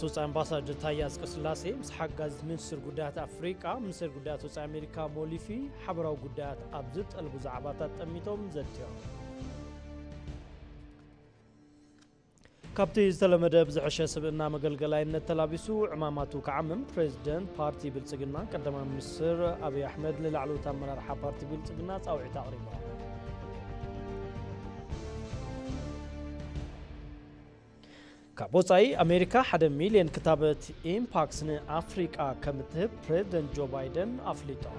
توس امباسادور تاياس قسلاسي مسحق غاز منسر غدات افريقيا منسر غدات توس امريكا موليفي حبراو غدات ابزت قلبو زعباتات طميتهم زتيو كابتي زلمده بزحشه سبنا مغلغلاينت تلابيسو عماماتو كعمم بريزيدنت بارتي بلصقنا قدم منسر ابي احمد للعلو تمرار بارتي بلصقنا صاوعي تقريبا كابوصاي أمريكا 1 مليون كتابة إمباكس ن أفريقيا كمتهب بريزيدنت جو بايدن أفليتو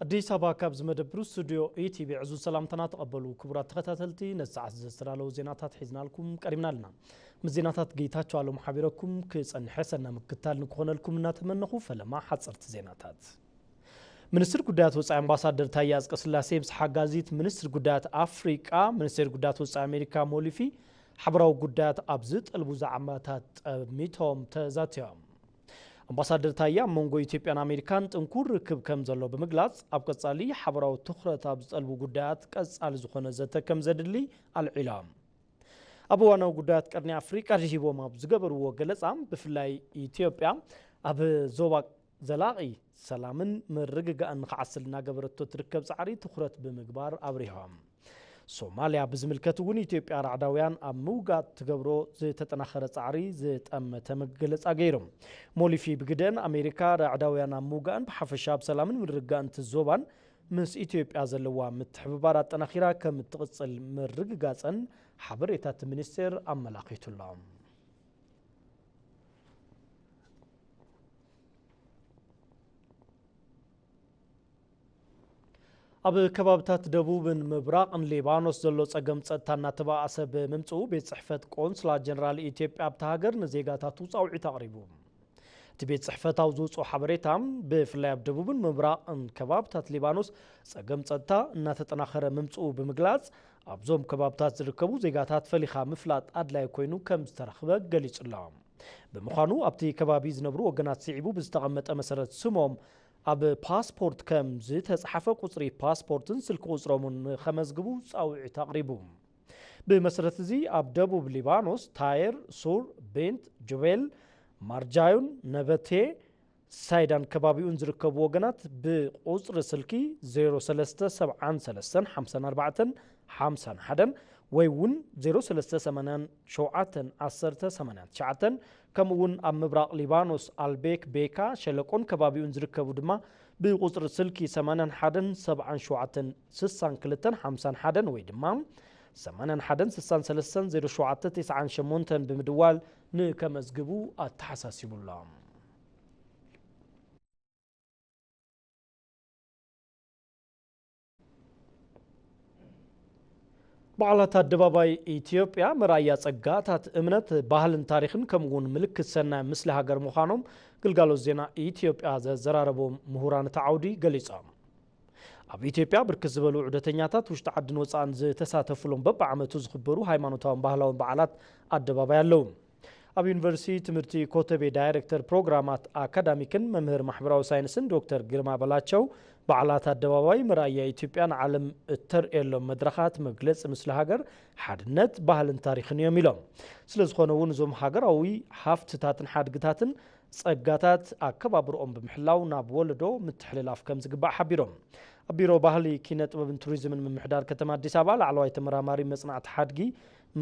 አዲስ አበባ ካብዝ መደብሩ ስቱዲዮ ኢቲቪ ዕዙ ሰላምታና ተቀበሉ ክቡራት ተከታተልቲ ነሳዓት ዘስተላለው ዜናታት ሒዝናልኩም ቀሪብናልና ምዜናታት ጌታቸው አለው ማህበረኩም ከጸንሐሰና መክታል ንኮነልኩም እናተመነኹ ፈለማ ሐጽርት ዜናታት ሚኒስትር ጉዳያት ወጻኢ አምባሳደር ታዬ አጽቀሥላሴ ብስሐጋዚት ሚኒስትር ጉዳያት አፍሪቃ ሚኒስትር ጉዳያት ወጻኢ አሜሪካ ሞሊፊ حبراو ጉዳያት አብዝጥ ጠልቡ ዛዕማታት ጠሚቶም ተዛትዮም አምባሳደር ታያ መንጎ ኢትዮጵያን አሜሪካን ጥንኩር ርክብ ከም ዘሎ በመግላጽ አብቀጻሊ حبراو ትኹረት አብዝጠልቡ ጉዳያት ቀጻል ዝኾነ ዘተከም ዘድሊ አልዒላም አብዋናው ጉዳያት ቀርኒ አፍሪካ ዲሂቦም ዝገበርዎ ገለጻም ብፍላይ ኢትዮጵያ አብ ዞባ ዘላቂ ሰላምን ምርግጋእን ከዓስልና ገበረቶ ትርከብ ጻዕሪ ትኹረት በመግባር አብሪሃም ሶማሊያ ብዝምልከቱን ኢትዮጵያ ራዕዳውያን አምውጋት ትገብሮ ዘተጠናኸረ ጻዕሪ ዘጠመተ መገለጻ ገይሮም ሞሊፊ ብግደን አሜሪካ ራዕዳውያን አምውጋን በሐፈሻብ ሰላምን ምርግጋእን ትዞባን ምስ ኢትዮጵያ ዘለዋ ምትሕብባር አጠናኺራ ከም ትቅጽል ምርግጋጽን ሓበሬታት ሚኒስቴር አመላኺቱላም አብ ከባብታት ደቡብን ምብራቅን ሊባኖስ ዘሎ ጸገም ጸጥታና ተባአሰ በመምጽኡ ቤት ጽሕፈት ቆንስላ ጀነራል ኢትዮጵያ ብታሃገር ነዜጋታቱ ጻውዒት አቅሪቡ ቤት ጽሕፈታው ዝውጹ ሓበሬታም ብፍላይ አብ ደቡብን ምብራቅን ከባብታት ሊባኖስ ጸገም ጸጥታ እና ተጠናኸረ መምጽኡ በመግላጽ አብዞም ከባብታት ዝርከቡ ዜጋታት ፈሊኻ ምፍላጥ አድላይ ኮይኑ ከም ዝተረኽበ ገሊጹላም በመዃኑ ኣብቲ ከባቢ ዝነብሩ ወገናት ሲዒቡ ብዝተቐመጠ መሰረት ስሞም አብ ፓስፖርት ከም ዝተጻሐፈ ቁጽሪ ፓስፖርትን ስልክ ቁጽሮምን ከመዝግቡ ጻውዒት አቅሪቡ በመሰረት እዚ አብ ደቡብ ሊባኖስ ታየር ሱር ቤንት ጁቤል ማርጃዩን ነበቴ ሳይዳን ከባቢውን ዝርከቡ ወገናት ብቁጽሪ ስልኪ 03735451 ወይውን 0387711089 ከምውን አብ ምብራቅ ሊባኖስ አልቤክ ቤካ ሸለቆን ከባቢውን ዝርከቡ ድማ ብቁጽሪ ስልኪ 81776251 ወይ ድማ 8163307998 ብምድዋል ንከመዝግቡ አተሐሳሲቡላም بعلات الدباباي إثيوبيا مرايا ጸጋታት እምነት ባህልን ታሪኽን ከምውን ምልክት ሰናይ ምስሊ ሃገር ምዃኖም ግልጋሎ ዜና ኢትዮጵያ ዘዘራረቦም ምሁራን ተዓውዲ ገሊጾም ኣብ ኢትዮጵያ ብርክት ዝበሉ ዑደተኛታት ውሽጢ ዓድን ወፃእን ዝተሳተፉሎም በብዓመቱ ዝኽበሩ ሃይማኖታውን ባህላውን በዓላት አደባባይ ኣለዉ ኣብ ዩኒቨርሲቲ ትምህርቲ ኮተቤ ዳይሬክተር ፕሮግራማት አካዳሚክን መምህር ማሕበራዊ ሳይንስን ዶክተር ግርማ በላቸው بعلات الدباباي مرايا ኢትዮጵያን ዓለም እተርእየሎም መድረኻት መግለጽ ምስሊ ሃገር ሓድነት ባህልን ታሪኽን እዮም ኢሎም ስለዝኾነውን ዞም ሃገራዊ ሃፍትታትን ሓድግታትን ጸጋታት አከባብሮኦም ብምሕላው ናብ ወለዶ ምትሕልላፍ ከም ዝግባእ ሓቢሮም ቢሮ ባህሊ ኪነ ጥበብን ቱሪዝምን ምምሕዳር ከተማ አዲስ አበባ ላዕለዋይ ተመራማሪ መጽናዕቲ ሓድጊ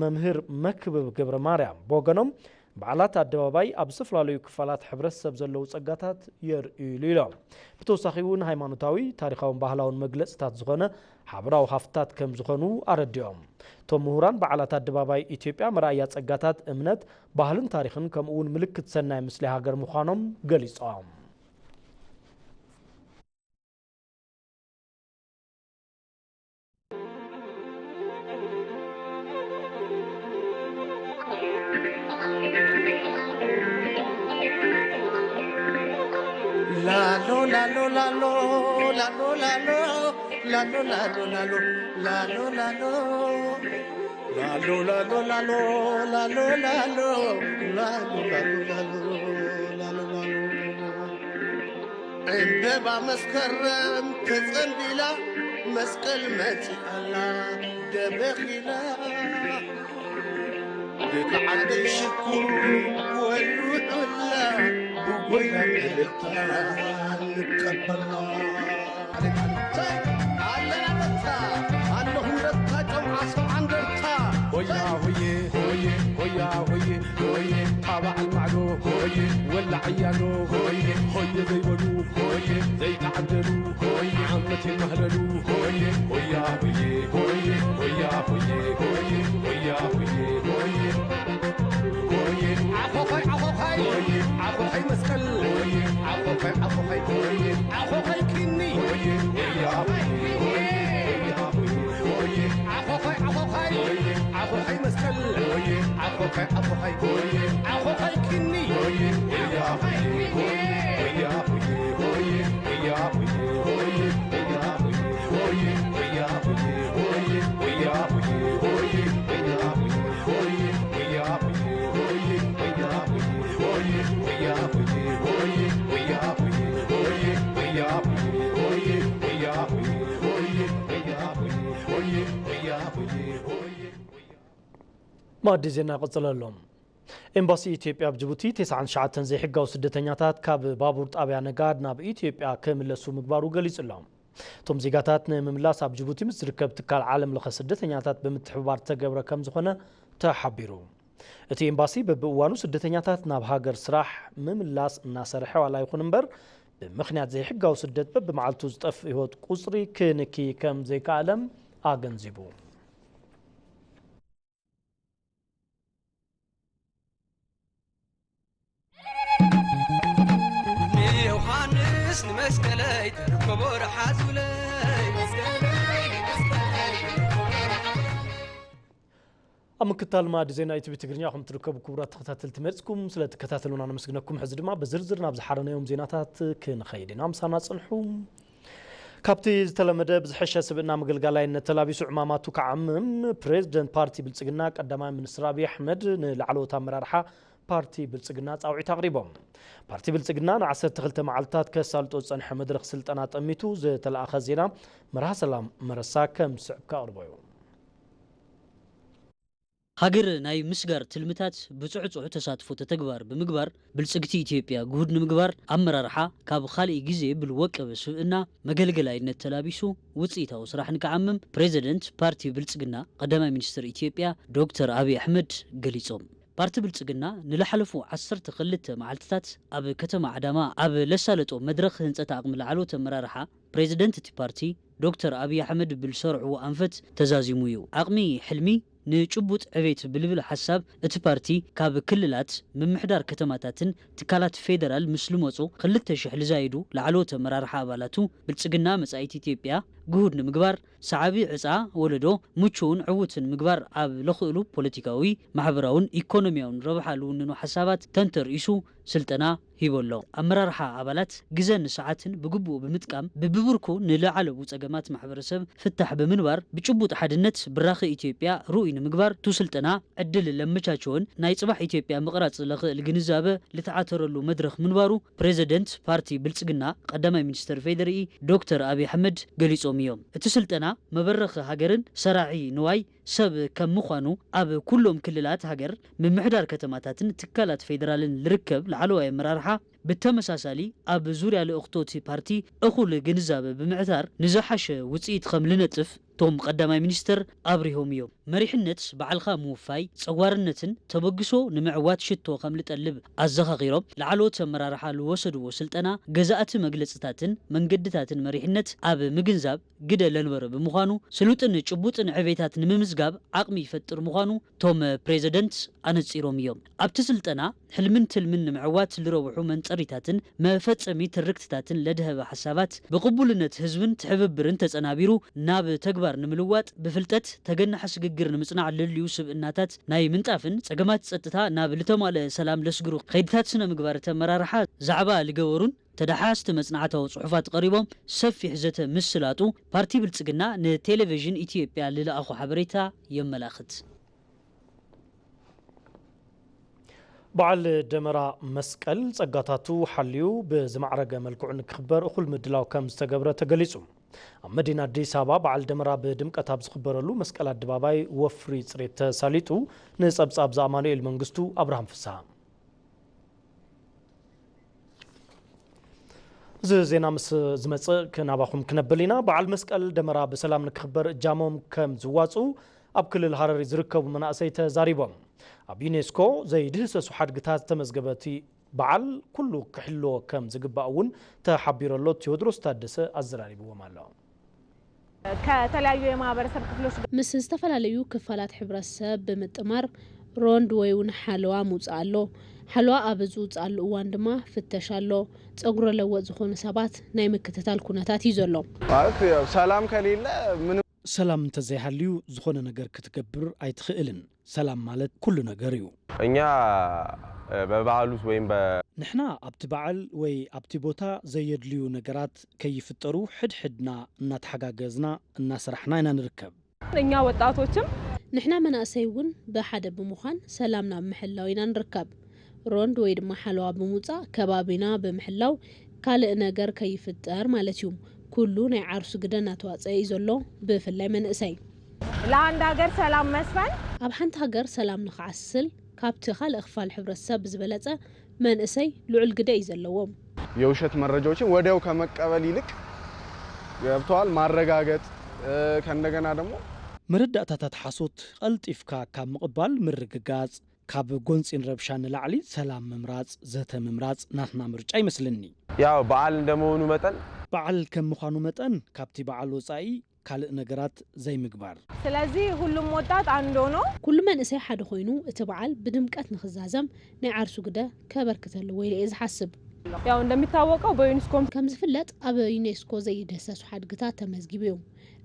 መምህር መክብብ ገብረ ማርያም ቦገኖም بعلات الدباباي أبصفلاليو كفالات ሕብረተሰብ ዘለው ጸጋታት የርእዩ ኢሎም ብተወሳኺውን ሃይማኖታዊ ታሪኻውን ባህላውን መግለጽታት ዝኾነ ሓበራዊ ሃፍታት ከም ዝኾኑ አረድዮም ቶም ምሁራን بعلات الدباباي ኢትዮጵያ መራያ ጸጋታት እምነት ባህልን ታሪኽን ከምውን ምልክት ሰናይ ምስሊ ሃገር ምዃኖም ገሊጾም La lo la lo la lo la lo la lo la lo la lo la lo la lo la lo ላሎ ላሎ ላሎ ላሎ ላሎ ላሎ ላሎ ላሎ عندما مسكرم تزنبلا مسكل ماتي الله دبخلا بك عندي شكور والروح الله ويا ملكنا نكبرنا هويا هوية هوية هويا هوية هوية طابع المعدو هوية ولا عيانو هوية هوية زي ولو هوية زي تعدلو هوية عمتي مهللو هوية هويا هوية هوية هويا هوية هوية هويا هوية هوية هوية عفوخي عفوخي هوية عفوخي مسكل هوية عفوخي عفوخي هوية عفوخي كني هوية هويا هوية هويا هوية عفوخي عفوخي هوية عفوخي مسكل هوية عفوخي عفوخي هوية عفوخي كني هوية هويا هوية هويا هوية هوية هويا هوية هوية هويا هوية هويا هوية هوية هويا هوية هوية هويا هوية هويا هوية هوية هويا هوية هوية هويا هوية هوية هويا هوية هوية هويا هوية هوية هويا هوية هوية هويا هوية هويا هوية ማዲ ዜና ቀጽለሎም ኤምባሲ ኢትዮጵያ በጅቡቲ 99 ዘይሕጋው ስደተኛታት ካብ ባቡር ጣብያ ነጋድ ናብ ኢትዮጵያ ከመለሱ ምግባሩ ገሊጽሎም ቶም ዜጋታት ንምምላስ ኣብ ጅቡቲ ምስ ዝርከብ ትካል ዓለም ለኸ ስደተኛታት ብምትሕብባር ተገብረ ከም ዝኾነ ተሓቢሩ እቲ ኤምባሲ በብእዋኑ ስደተኛታት ናብ ሃገር ስራሕ ምምላስ እናሰርሐ ዋላ ይኹን እምበር ብምኽንያት ዘይሕጋው ስደት በብመዓልቱ ዝጠፍ ህይወት ቁጽሪ ክንኪ ከም ዘይከኣለም ኣገንዚቡ مسكلي تركبوا رحازولي أمكتال ما دزينا يتبي تقرنيا خم تركبوا كبرات تختاتل تمرسكم سلا تكتاتلون أنا مسكناكم حزد ما بزرزر نابز حرنا يوم زيناتات كن خيدين أم صنع صنحوم كابتي تلمده بزحشة سبنا مقلقالا إن تلابيس عماماتو كعمم بريزيدنت بارتي بالسجناك قدما من سرابي أحمد لعلو تامرارحة بارتي بالسجنات أو عتاقريبهم بارتي بالسجنان عسر تغلت معلتات كسالتو صنح مدرخ سلطنات أميتو زي تلأخذ زينا مرها سلام مرساكا مسعب كأربعو هاجر ناي مسجر تلمتات بصعصع تساتفو تتجبر بمجبر بالسجتي إثيوبيا جهود نمجبر أمرارحة كاب خالي جزء بالوقت بسوقنا مجلجلا إن التلابيسو وصيتها وصراحة نكعمم بريزيدنت بارتي بالسجنا قدام مينستر إثيوبيا دكتور أبي أحمد قليصوم بارتي بالسجنا نلحلفو عصر تخلت معلتات أب كتم عدما أب لسالتو مدرخ هنسة عقم العلو تمرارحة بريزيدنت بارتي دكتور أبي أحمد بالشرع وأنفت تزازيمويو عقمي حلمي نجبوت عبيت بلبل حساب اتبارتي كاب كللات من محدار كتماتاتن تكالات فيدرال مسلموتو خلت شحل زايدو لعلوت مرارحة بالاتو بالتسقنا مسايتي تيبيا جهود مقبار سعابي عصا ولدو مچون عوتن مقبار عب لخلو بوليتيكاوي محبراون ايكونومياون ربحالون نو حسابات تنتر إيشو سلطنا هيبولو أمرارحة عبالات جزن ساعاتن بجبو بمتقام ببركو نلعلو تسقمات محبرسب فتح بمنبر بجبوت حدنت براخي إثيوبيا رؤين مقبار تو سلطنا عدل لمچاچون ناي صباح إثيوبيا مقراص الجنزابه لتعاترلو مدرخ منبارو بريزيدنت بارتي بلصقنا قدامي مينستر فيدري دكتور أبي أحمد قليصوم يوم تسلطنا مبرخ هاجرن سراعي نواي سب كم مخانو أب كلهم كللات هاجر من محدار كتماتاتن تكالات فيدرالن لركب لعلوة مرارحة بالتمساسالي أب زوريا لأختوتي بارتي أخول جنزابه بمعتار نزحش وصيت خملنتف توم قدامي مينستر أبريهم يوم مريحنت بعلخا موفاي صوارنتن تبقسو نمعوات شتو خملت اللب أزخا غيرو لعلو تمرارحا لوسدو وسلطنا جزاءت مجلساتن منقدتاتن مريحنت أب مجنزاب قدا لنور بمخانو سلوتن جبوتن عبيتاتن ممزقاب عقمي فتر مخانو توم بريزيدنت أنتصيروم يوم أبتسلطنا حلمنت المن معوات لروحو من تريتاتن ما فتسمي تركتاتن لدها بحسابات بقبولنت هزبن تحببرن تسأنابيرو ناب تكبر نملوات بفلتت تجنح حسججر نمصنع لليوسف الناتات ناي منطافن صقمات صتتا ناب لتمال سلام لسجرو خيدتات سنه مغبار تمرارحه زعبا لجورون تدحاست مصنعته صحفات قريبهم سفي حزته مسلاتو بارتي بلصقنا نتلفزيون إثيوبيا للاخو حبريتا يملاخت በዓል ደመራ መስቀል ጸጋታቱ ሓልዩ ብዝማዕረገ መልክዑ ንክኽበር እኹል ምድላው ከም ዝተገብረ ተገሊጹ። ኣብ መዲና አዲስ አበባ በዓል ደመራ ብድምቀት ኣብ ዝኽበረሉ መስቀል ኣደባባይ ወፍሪ ጽሬት ተሳሊጡ ንጸብጻብ ዘኣማኑኤል መንግስቱ አብርሃም ፍስሓ ዜና ምስ ዝመጽእ ክናባኹም ክነብል ኢና። በዓል መስቀል ደመራ ብሰላም ንክኽበር እጃሞም ከም ዝዋፁ ኣብ ክልል ሃረሪ ዝርከቡ መናእሰይ ተዛሪቦም። ኣብ ዩኔስኮ ዘይድህሰሱ ሓድግታት ተመዝገበቲ በዓል ኩሉ ክሕልዎ ከም ዝግባእ እውን ተሓቢረሎ ቴዎድሮስ ታደሰ አዘራሪብዎም ኣለው። ከተለያዩ የማህበረሰብ ክፍሎች ምስ ዝተፈላለዩ ክፋላት ሕብረተሰብ ብምጥማር ሮንድ ወይ እውን ሓለዋ ሙፃ ኣሎ። ሓለዋ ኣብ ዝውፃሉ እዋን ድማ ፍተሻ ኣሎ። ፀጉረ ለወጥ ዝኾኑ ሰባት ናይ ምክትታል ኩነታት እዩ ዘሎ። ማለት ሰላም ከሌለ ምን ሰላም እንተዘይሃልዩ ዝኾነ ነገር ክትገብር ኣይትኽእልን። ሰላም ማለት ኩሉ ነገር እዩ። እኛ በበዓሉስ ወይም ንሕና ኣብቲ በዓል ወይ ኣብቲ ቦታ ዘየድልዩ ነገራት ከይፍጠሩ ሕድሕድና እናተሓጋገዝና እናስራሕና ኢና ንርከብ። እኛ ወጣቶችም ንሕና መናእሰይ እውን ብሓደ ብምዃን ሰላምና ብምሕላው ኢና ንርከብ። ሮንድ ወይ ድማ ሓለዋ ብምውፃእ ከባቢና ብምሕላው ካልእ ነገር ከይፍጠር ማለት እዩ። ኩሉ ናይ ዓርሱ ግደ እናተዋፀየ እዩ ዘሎ ብፍላይ መንእሰይ ለአንድ ሀገር ሰላም መስፈን ኣብ ሓንቲ ሃገር ሰላም ንኽዓስል ካብቲ ካልእ ክፋል ሕብረተሰብ ዝበለጸ መንእሰይ ልዑል ግደ እዩ ዘለዎም። የውሸት መረጃዎችን ወዲያው ከመቀበል ይልቅ ገብተዋል ማረጋገጥ ከእንደገና ደግሞ መረዳእታታት ሓሶት ቀልጢፍካ ካብ ምቕባል ምርግጋጽ ካብ ጎንፂን ረብሻ ንላዕሊ ሰላም ምምራጽ ዘተ ምምራጽ ናትና ምርጫ ይመስልኒ። ያው በዓል እንደመሆኑ መጠን በዓል ከም ምዃኑ መጠን ካብቲ በዓል ወፃኢ ካልእ ነገራት ዘይምግባር። ስለዚህ ሁሉም ወጣት አንድ ሆኖ ኩሉ መንእሰይ ሓደ ኮይኑ እቲ በዓል ብድምቀት ንኽዛዘም ናይ ዓርሱ ግደ ከበርክተሉ ወይ ለየ ዝሓስብ። ያው እንደሚታወቀው በዩኔስኮ ከም ዝፍለጥ ኣብ ዩኔስኮ ዘይድህሰሱ ሓድግታት ተመዝጊቡ እዩ።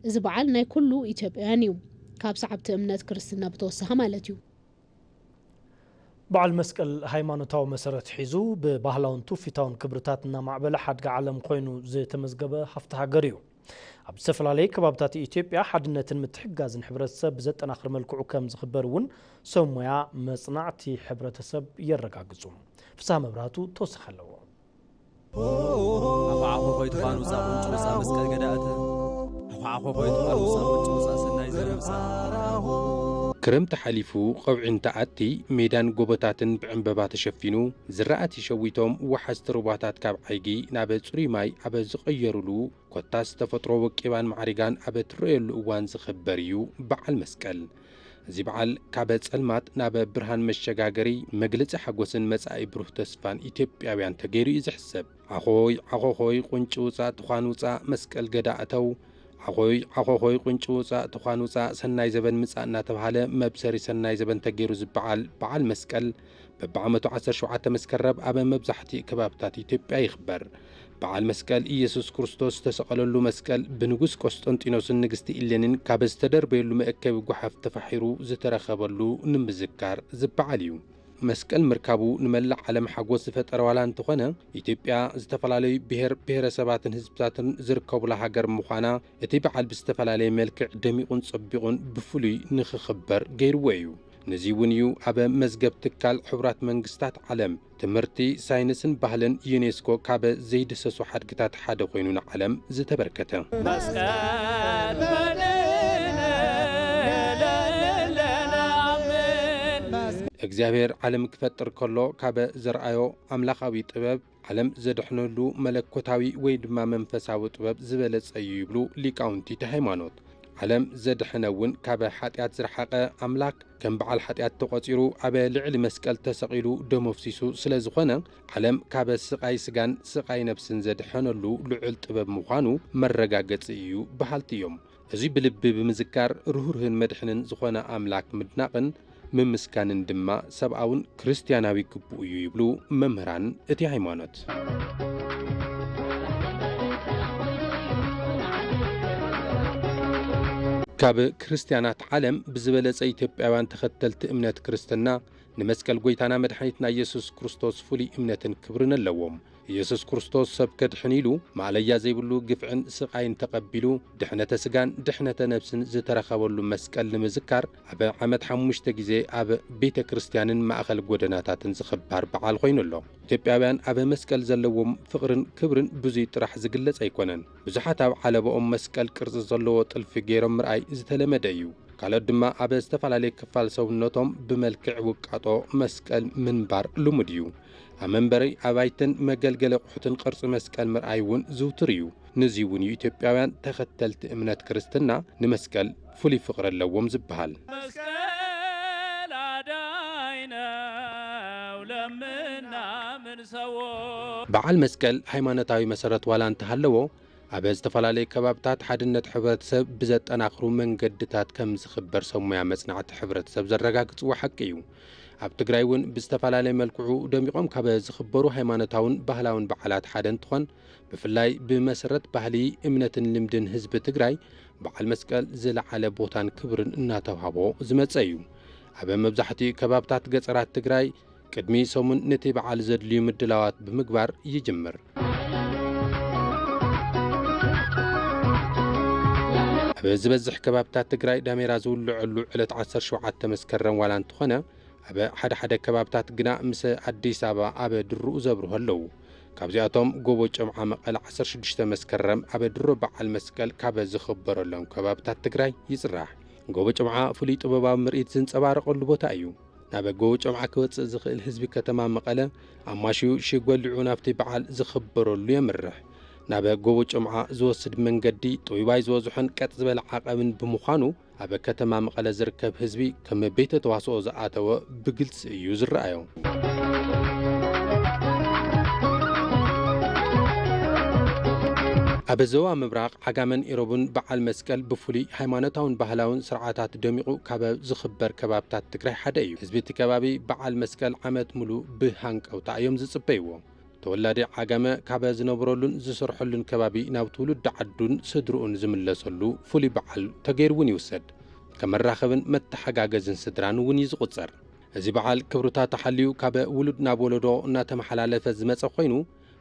እዚ በዓል ናይ ኩሉ ኢትዮጵያውያን እዩ ካብ ሰዓብቲ እምነት ክርስትና ብተወሳኺ ማለት እዩ። በዓል መስቀል ሃይማኖታዊ መሰረት ሒዙ ብባህላውን ትውፊታውን ክብርታት እናማዕበለ ሓድጋ ዓለም ኮይኑ ዝተመዝገበ ሃፍቲ ሃገር እዩ። ኣብ ዝተፈላለዩ ከባብታት ኢትዮጵያ ሓድነትን ምትሕጋዝን ሕብረተሰብ ብዘጠናኽር መልክዑ ከም ዝኽበር እውን ሰብ ሞያ መጽናዕቲ ሕብረተሰብ የረጋግጹ። ፍስሓ መብራህቱ ተወሳኺ ኣለዎ። አፋ ኮይቱ ፋኑሳ ቁንጮሳ መስቀል ገዳእተ አፋ ኮይቱ ፋኑሳ ቁንጮሳ ሰናይ ዘረብሳ ክረምቲ ሓሊፉ ቀውዒን ተዓቲ ሜዳን ጎቦታትን ብዕንበባ ተሸፊኑ ዝራእቲ ሸዊቶም ወሓዝቲ ሩባታት ካብ ዓይጊ ናብ ጽሩይ ማይ ኣብ ዝቕየሩሉ ኮታስ ተፈጥሮ ወቂባን ማዕሪጋን ኣብ ትረአየሉ እዋን ዝኽበር እዩ በዓል መስቀል። እዚ በዓል ካብ ጸልማት ናብ ብርሃን መሸጋገሪ መግለጺ ሓጎስን መጻኢ ብሩህ ተስፋን ኢትዮጵያውያን ተገይሩ እዩ ዝሕሰብ። ኣኾይ ኣኾኾይ ቁንጭ ውፃእ ትዃን ውፃእ መስቀል ገዳእተው ኣኾኾይ ቁንጭ ውፃእ ትዃን ውፃእ ሰናይ ዘበን ምጻእ እናተባሃለ መብሰሪ ሰናይ ዘበን ተገይሩ ዝበዓል በዓል መስቀል በብዓመቱ 17 መስከረም ኣብ መብዛሕትኡ ከባብታት ኢትዮጵያ ይኽበር። በዓል መስቀል ኢየሱስ ክርስቶስ ዝተሰቐለሉ መስቀል ብንጉስ ቆስጠንጢኖስን ንግስቲ ኢሌንን ካብ ዝተደርበየሉ መእከቢ ጓሓፍ ተፋሒሩ ዝተረኸበሉ ንምዝካር ዝበዓል እዩ። መስቀል ምርካቡ ንመላእ ዓለም ሓጎስ ዝፈጠረ ዋላ እንተኾነ ኢትዮጵያ ዝተፈላለዩ ብሔረሰባትን ህዝብታትን ዝርከቡላ ሃገር ምዃና እቲ በዓል ብዝተፈላለየ መልክዕ ደሚቑን ፀቢቑን ብፍሉይ ንኽኽበር ገይርዎ እዩ። ነዚ እውን እዩ ኣብ መዝገብ ትካል ሕቡራት መንግስታት ዓለም ትምህርቲ ሳይንስን ባህልን ዩኔስኮ ካብ ዘይድህሰሱ ሓድግታት ሓደ ኮይኑ ንዓለም ዝተበርከተ እግዚአብሔር ዓለም ክፈጥር ከሎ ካብ ዘርአዮ ኣምላኻዊ ጥበብ ዓለም ዘድሕነሉ መለኮታዊ ወይ ድማ መንፈሳዊ ጥበብ ዝበለጸ እዩ ይብሉ ሊቃውንቲ ሃይማኖት። ዓለም ዘድሕነውን ካብ ሓጢአት ዝረሓቐ ኣምላክ ከም በዓል ሓጢአት ተቆፂሩ ኣብ ልዕሊ መስቀል ተሰቂሉ ደም ኣፍሲሱ ስለ ዝኾነ ዓለም ካብ ስቃይ ስጋን ስቃይ ነፍስን ዘድሕነሉ ልዑል ጥበብ ምዃኑ መረጋገፂ እዩ በሃልቲ እዮም። እዚ ብልቢ ብምዝካር ርህሩህን መድሕንን ዝኾነ ኣምላክ ምድናቕን ምምስካንን ድማ ሰብኣውን ክርስቲያናዊ ግቡእ እዩ ይብሉ መምህራን እቲ ሃይማኖት። ካብ ክርስቲያናት ዓለም ብዝበለጸ ኢትዮጵያውያን ተኸተልቲ እምነት ክርስትና ንመስቀል ጎይታና መድኃኒትና ኢየሱስ ክርስቶስ ፍሉይ እምነትን ክብርን ኣለዎም። ኢየሱስ ክርስቶስ ሰብ ከድሕን ኢሉ ማለያ ዘይብሉ ግፍዕን ስቃይን ተቐቢሉ ድሕነተ ስጋን ድሕነተ ነፍስን ዝተረኸበሉ መስቀል ንምዝካር ኣብ ዓመት 5 ግዜ ኣብ ቤተ ክርስቲያንን ማእኸል ጎደናታትን ዝኽበር በዓል ኮይኑ ኣሎ። ኢትዮጵያውያን ኣብ መስቀል ዘለዎም ፍቕርን ክብርን ብዙይ ጥራሕ ዝግለጽ ኣይኮነን። ብዙሓት ኣብ ዓለቦኦም መስቀል ቅርጺ ዘለዎ ጥልፊ ገይሮም ምርኣይ ዝተለመደ እዩ። ካልኦት ድማ ኣብ ዝተፈላለየ ክፋል ሰውነቶም ብመልክዕ ውቃጦ መስቀል ምንባር ልሙድ እዩ። ኣብ መንበሪ ኣባይትን መገልገሊ ኣቑሑትን ቅርፂ መስቀል ምርኣይ እውን ዝውትር እዩ። ነዚ እውን ኢትዮጵያውያን ተኸተልቲ እምነት ክርስትና ንመስቀል ፍሉይ ፍቕሪ ኣለዎም ዝበሃል መስቀል ኣዳይነው ለምና ምንሰዎ በዓል መስቀል ሃይማኖታዊ መሰረት ዋላ እንተሃለዎ ኣብ ዝተፈላለየ ከባብታት ሓድነት ሕብረተሰብ ብዘጠናኽሩ መንገድታት ከም ዝኽበር ሰሙያ መጽናዕቲ ሕብረተሰብ ዘረጋግጽዎ ሓቂ እዩ። ኣብ ትግራይ እውን ብዝተፈላለየ መልክዑ ደሚቖም ካብ ዝኽበሩ ሃይማኖታውን ባህላውን በዓላት ሓደ እንትኾን ብፍላይ ብመሰረት ባህሊ እምነትን ልምድን ህዝቢ ትግራይ በዓል መስቀል ዝለዓለ ቦታን ክብርን እናተውሃቦ ዝመጸ እዩ። ኣብ መብዛሕትኡ ከባብታት ገጠራት ትግራይ ቅድሚ ሰሙን ነቲ በዓል ዘድልዩ ምድላዋት ብምግባር ይጅምር። ኣብ ዝበዝሕ ከባብታት ትግራይ ዳሜራ ዝውልዐሉ ዕለት 17 መስከረም ዋላ እንትኾነ ኣብ ሓደ ከባብታት ግና ምስ ኣዲስ ኣበባ ኣብ ድርኡ ዘብርሁ ኣለዉ። ካብዚኣቶም ጎቦ ጨምዓ መቐለ 16 መስከረም ኣብ ድሮ በዓል መስቀል ካብ ዝኽበረሎም ከባብታት ትግራይ ይጽራሕ። ጎቦ ጨምዓ ፍሉይ ጥበባዊ ምርኢት ዝንጸባረቐሉ ቦታ እዩ። ናብ ጎቦ ጨምዓ ክወፅእ ዝኽእል ህዝቢ ከተማ መቐለ ኣማሽዩ ሽጎሊዑ ናብቲ በዓል ዝኽበረሉ የምርሕ። ናብ ጎቦ ጨምዓ ዝወስድ መንገዲ ጥውባይ ዝበዝሖን ቀጥ ዝበለ ዓቐብን ብምዃኑ ኣብ ከተማ መቐለ ዝርከብ ህዝቢ ከም ቤተ ተዋስኦ ዝኣተወ ብግልጽ እዩ ዝረኣዮ። ኣብ ዞባ ምብራቕ ዓጋመን ኢሮብን በዓል መስቀል ብፍሉይ ሃይማኖታውን ባህላውን ስርዓታት ደሚቑ ካብ ዝኽበር ከባብታት ትግራይ ሓደ እዩ። ህዝቢ እቲ ከባቢ በዓል መስቀል ዓመት ሙሉእ ብሃንቀውታ እዮም ዝጽበይዎ። ተወላዲ ዓጋመ ካብ ዝነብረሉን ዝሰርሐሉን ከባቢ ናብ ትውልዲ ዓዱን ስድርኡን ዝምለሰሉ ፍሉይ በዓል ተገይሩ እውን ይውሰድ። ከም መራኸብን መተሓጋገዝን ስድራን እውን እዩ ዝቑጸር። እዚ በዓል ክብርታት ተሓልዩ ካብ ውሉድ ናብ ወለዶ እናተመሓላለፈ ዝመጸ ኮይኑ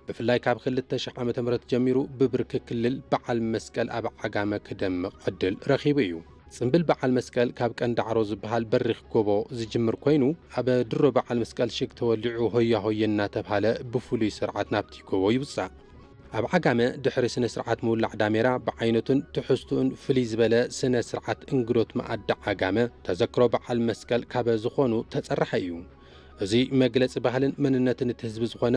ብፍላይ ካብ 2000 ዓ.ም ጀሚሩ ብብርኪ ክልል በዓል መስቀል ኣብ ዓጋመ ክደምቕ ዕድል ረኺቡ እዩ። ጽምብል በዓል መስቀል ካብ ቀንዲ ዓሮ ዝበሃል በሪኽ ጎቦ ዝጅምር ኮይኑ ኣብ ድሮ በዓል መስቀል ሽግ ተወሊዑ ሆያ ሆየ እናተባሃለ ብፍሉይ ስርዓት ናብቲ ጎቦ ይውፃእ። ኣብ ዓጋመ ድሕሪ ስነ ስርዓት ምውላዕ ዳሜራ ብዓይነቱን ትሕዝቱን ፍሉይ ዝበለ ስነ ስርዓት እንግዶት መኣዲ ዓጋመ ተዘክሮ በዓል መስቀል ካብ ዝኾኑ ተጸራሐ እዩ። እዚ መግለፂ ባህልን መንነትን እቲ ህዝቢ ዝኾነ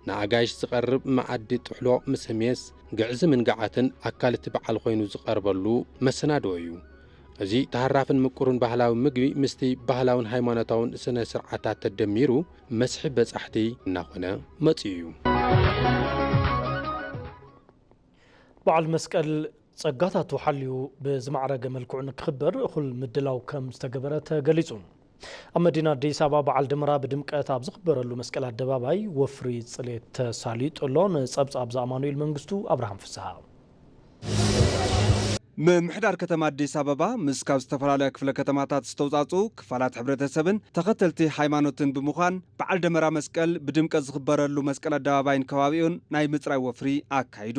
ንኣጋይሽ ዝቐርብ መኣዲ ጥሕሎ ምስ ህሜስ ግዕዚ ምንጋዓትን ኣካል እቲ በዓል ኮይኑ ዝቐርበሉ መሰናድኦ እዩ። እዚ ተሃራፍን ምቁርን ባህላዊ ምግቢ ምስቲ ባህላውን ሃይማኖታውን ስነ ስርዓታት ተደሚሩ መስሕብ በጻሕቲ እናኾነ መጽኡ እዩ። በዓል መስቀል ጸጋታቱ ሓልዩ ብዝማዕረገ መልክዑ ንክኽበር እኹል ምድላው ከም ዝተገበረ ተገሊጹ። ኣብ መዲና አዲስ አበባ በዓል ደመራ ብድምቀት ኣብ ዝኽበረሉ መስቀል ኣደባባይ ወፍሪ ጽሌት ተሳሊጡሎ ንጸብጻብ ዘኣማኑኤል መንግስቱ አብርሃም ፍስሓ ምምሕዳር ከተማ አዲስ አበባ ምስ ካብ ዝተፈላለዩ ክፍለ ከተማታት ዝተውጻጹ ክፋላት ሕብረተሰብን ተኸተልቲ ሃይማኖትን ብምዃን በዓል ደመራ መስቀል ብድምቀት ዝኽበረሉ መስቀል ኣደባባይን ከባቢኡን ናይ ምጽራይ ወፍሪ ኣካይዱ።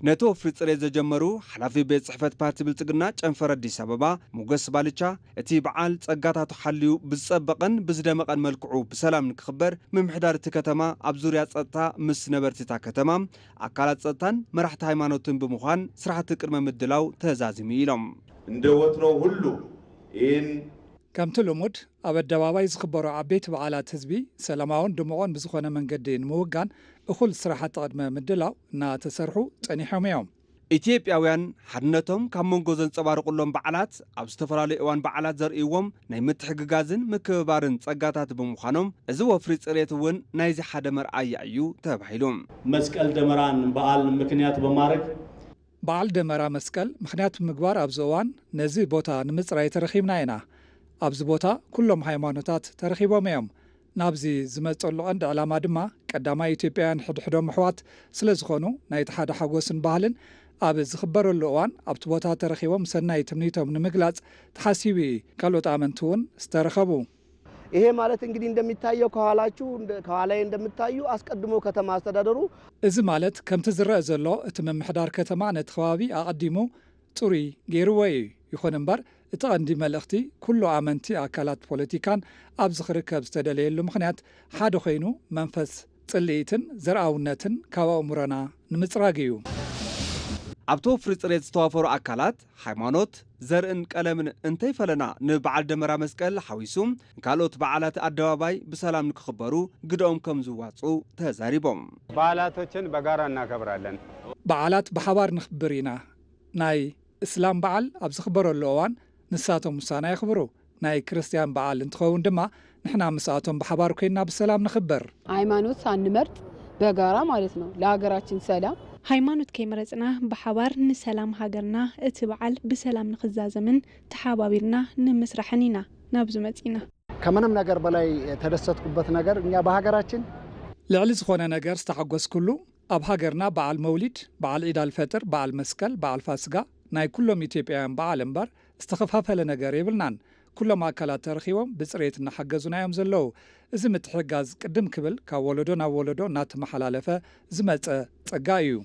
ነቲ ወፍሪ ጽሬት ዘጀመሩ ሓላፊ ቤት ጽሕፈት ፓርቲ ብልጽግና ጨንፈር አዲስ አበባ ሞገስ ባልቻ እቲ በዓል ጸጋታቱ ሓልዩ ብዝጸበቐን ብዝደመቐን መልክዑ ብሰላም ንክኽበር ምምሕዳር እቲ ከተማ ኣብ ዙርያ ጸጥታ ምስ ነበርቲ እታ ከተማ ኣካላት ጸጥታን መራሕቲ ሃይማኖትን ብምዃን ስራሕቲ ቅድመ ምድላው ተዛዚሙ ኢሎም እንደ ወትሮ ሁሉ ይህን ከምቲ ልሙድ ኣብ ኣደባባይ ዝኽበሩ ዓበይቲ በዓላት ህዝቢ ሰላማውን ድምቖን ብዝኾነ መንገዲ ንምውጋን እኹል ስራሕቲ ቅድመ ምድላው እናተሰርሑ ጸኒሖም እዮም። ኢትዮጵያውያን ሓድነቶም ካብ መንጎ ዘንጸባርቑሎም በዓላት ኣብ ዝተፈላለዩ እዋን በዓላት ዘርእይዎም ናይ ምትሕግጋዝን ምክብባርን ጸጋታት ብምዃኖም እዚ ወፍሪ ጽሬት እውን ናይዚ ሓደ መርኣያ እዩ ተባሂሉ መስቀል ደመራን በዓል ምክንያት በማድረግ በዓል ደመራ መስቀል ምክንያት ብምግባር ኣብዚ እዋን ነዚ ቦታ ንምጽራይ ተረኺብና ኢና። ኣብዚ ቦታ ኩሎም ሃይማኖታት ተረኺቦም እዮም። ናብዚ ዝመጸሉ ቀንዲ ዕላማ ድማ ቀዳማይ ኢትዮጵያውያን ሕድሕዶም ኣሕዋት ስለ ዝኾኑ ናይቲ ሓደ ሓጎስን ባህልን ኣብ ዝኽበረሉ እዋን ኣብቲ ቦታ ተረኺቦም ሰናይ ትምኒቶም ንምግላጽ ተሓሲቡ ካልኦት ኣመንቲ እውን ዝተረኸቡ ይሄ ማለት እንግዲህ እንደሚታየው ከኋላዬ እንደምታዩ አስቀድሞ ከተማ አስተዳደሩ እዚ ማለት ከምቲ ዝረአ ዘሎ እቲ ምምሕዳር ከተማ ነቲ ከባቢ አቀዲሙ ጽሩይ ገይርዎ እዩ ይኹን እምበር እቲ ቀንዲ መልእኽቲ ኩሉ ኣመንቲ ኣካላት ፖለቲካን ኣብ ዝኽርከብ ዝተደለየሉ ምኽንያት ሓደ ኮይኑ መንፈስ ጽልኢትን ዘርአውነትን ካብ ኣእምሮና ንምጽራግ እዩ። ኣብቲ ወፍሪ ፅሬት ዝተዋፈሩ ኣካላት ሃይማኖት ዘርእን ቀለምን እንተይፈለና ንበዓል ደመራ መስቀል ሓዊሱም ካልኦት በዓላት አደባባይ በሰላም ንክኽበሩ ግደኦም ከም ዝዋጹ ተዛሪቦም በዓላቶችን በጋራ እናከብራለን። በዓላት በሓባር ንኽብር ኢና። ናይ እስላም በዓል ኣብ ዝኽበረሉ እዋን ንሳቶም ውሳና ይኽብሩ። ናይ ክርስቲያን በዓል እንትኸውን ድማ ንሕና ምስኣቶም በሓባር ኮይና በሰላም ንኽበር ሃይማኖት ሳንመርጥ በጋራ ማለት ነው ለሀገራችን ሰላም ሃይማኖት ከይመረጽና በሓባር ንሰላም ሃገርና እቲ በዓል በሰላም ንኽዛዘምን ተሓባቢርና ንምስራሕን ኢና ናብዚ መጺና። ከምንም ነገር በላይ ተደሰትኩበት ነገር እኛ በሀገራችን ልዕሊ ዝኾነ ነገር ዝተሓጎስኩሉ ኣብ ሃገርና በዓል መውሊድ፣ በዓል ዒድ አልፈጥር፣ በዓል መስቀል፣ በዓል ፋስጋ ናይ ኩሎም ኢትዮጵያውያን በዓል እምበር ዝተኸፋፈለ ነገር የብልናን። ኩሎም ኣካላት ተረኺቦም ብጽሬት እናሓገዙና እዮም ዘለዉ። እዚ ምትሕጋዝ ቅድም ክብል ካብ ወለዶ ናብ ወለዶ እናተመሓላለፈ ዝመጸ ጸጋ እዩ።